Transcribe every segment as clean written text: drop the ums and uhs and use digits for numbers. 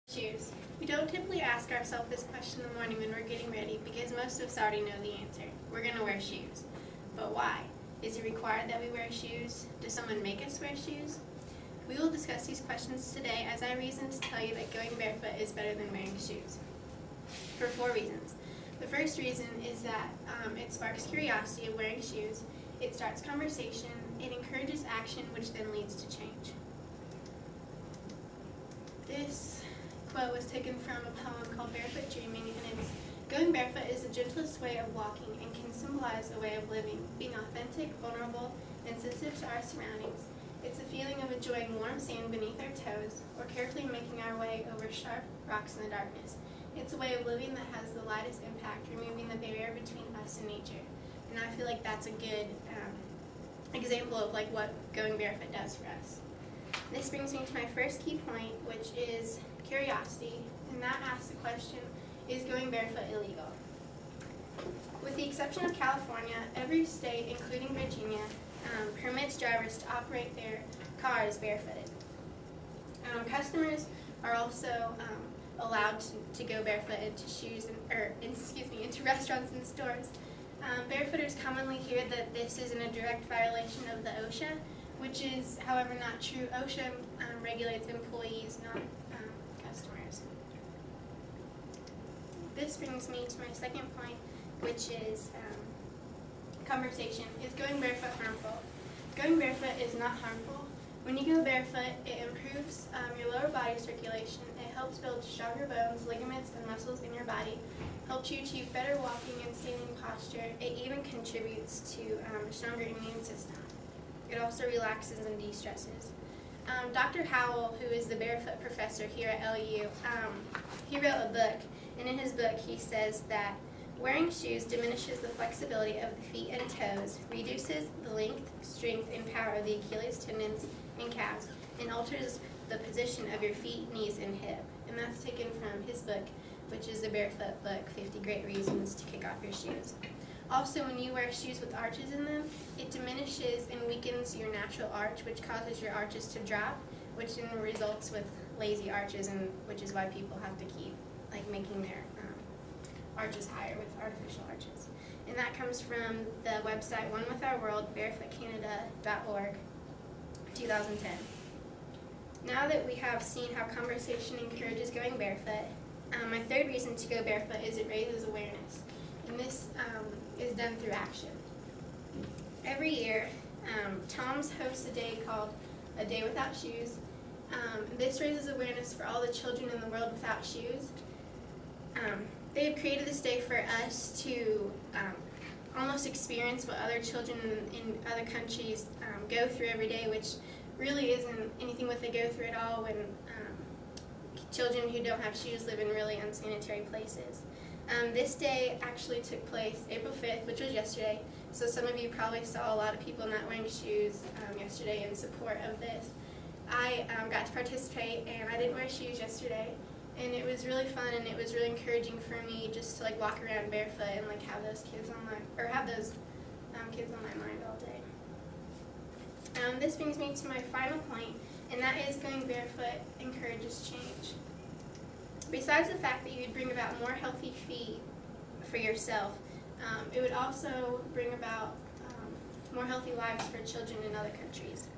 Shoes. We don't typically ask ourselves this question in the morning when we're getting ready because most of us already know the answer. We're going to wear shoes. But why? Is it required that we wear shoes? Does someone make us wear shoes? We will discuss these questions today as I reason to tell you that going barefoot is better than wearing shoes. For 4 reasons. The first reason is that it sparks curiosity of wearing shoes, it starts conversation, it encourages action, which then leads to change. This quote was taken from a poem called Barefoot Dreaming, and it's, "Going barefoot is the gentlest way of walking and can symbolize a way of living, being authentic, vulnerable, and sensitive to our surroundings. It's a feeling of enjoying warm sand beneath our toes or carefully making our way over sharp rocks in the darkness. It's a way of living that has the lightest impact, removing the barrier between us and nature." And I feel like that's a good example of what going barefoot does for us. This brings me to my first key point, which is curiosity, and that asks the question, is going barefoot illegal? With the exception of California, every state, including Virginia, permits drivers to operate their cars barefooted. Customers are also allowed to go barefoot into restaurants and stores. Barefooters commonly hear that this is in a direct violation of the OSHA, which is, however, not true. OSHA regulates employees, not customers. This brings me to my second point, which is conversation. Is going barefoot harmful? Going barefoot is not harmful. When you go barefoot, it improves your lower body circulation. It helps build stronger bones, ligaments, and muscles in your body. Helps you achieve better walking and standing posture. It even contributes to a stronger immune system. It also relaxes and de-stresses. Dr. Howell, who is the barefoot professor here at LU, he wrote a book, and in his book he says that wearing shoes diminishes the flexibility of the feet and toes, reduces the length, strength, and power of the Achilles tendons and calves, and alters the position of your feet, knees, and hip. And that's taken from his book, which is the Barefoot book, 50 Great Reasons to Kick Off Your Shoes. Also, when you wear shoes with arches in them, it diminishes and weakens your natural arch, which causes your arches to drop, which then results with lazy arches, and which is why people have to keep making their arches higher with artificial arches. And that comes from the website One With Our World, barefootcanada.org, 2010. Now that we have seen how conversation encourages going barefoot, my third reason to go barefoot is it raises awareness. And this is done through action. Every year, Tom's hosts a day called A Day Without Shoes. This raises awareness for all the children in the world without shoes. They have created this day for us to almost experience what other children in other countries go through every day, which really isn't anything what they go through at all when children who don't have shoes live in really unsanitary places. This day actually took place April 5th, which was yesterday, so some of you probably saw a lot of people not wearing shoes yesterday in support of this. I got to participate, and I didn't wear shoes yesterday, and it was really fun, and it was really encouraging for me just to walk around barefoot and have those kids on my mind all day. This brings me to my final point, and that is going barefoot encourages change. Besides the fact that you would bring about more healthy feet for yourself, it would also bring about more healthy lives for children in other countries.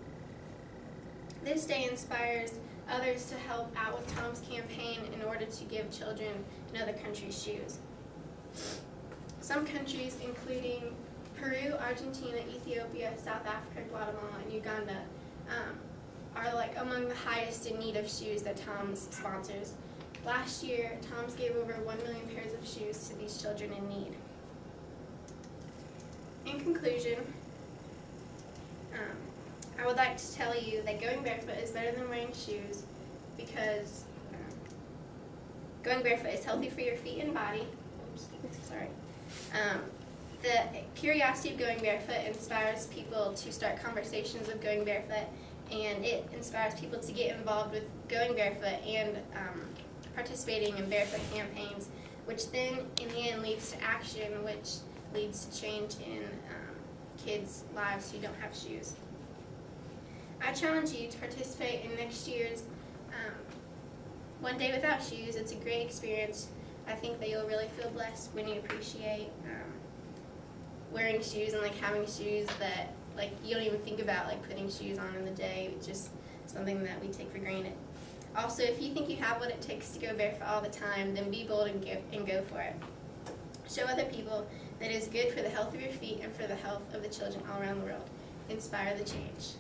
This day inspires others to help out with Tom's campaign in order to give children in other countries shoes. Some countries, including Peru, Argentina, Ethiopia, South Africa, Guatemala, and Uganda, are among the highest in need of shoes that Tom's sponsors. Last year, Tom's gave over 1 million pairs of shoes to these children in need. In conclusion, I would like to tell you that going barefoot is better than wearing shoes because going barefoot is healthy for your feet and body. The curiosity of going barefoot inspires people to start conversations of going barefoot, and it inspires people to get involved with going barefoot and participating in barefoot campaigns, which then in the end leads to action, which leads to change in kids' lives who don't have shoes. I challenge you to participate in next year's one day without shoes. It's a great experience. I think that you'll really feel blessed when you appreciate wearing shoes and like having shoes that like you don't even think about like putting shoes on in the day. It's just something that we take for granted. Also, if you think you have what it takes to go barefoot all the time, then be bold and go for it. Show other people that it is good for the health of your feet and for the health of the children all around the world. Inspire the change.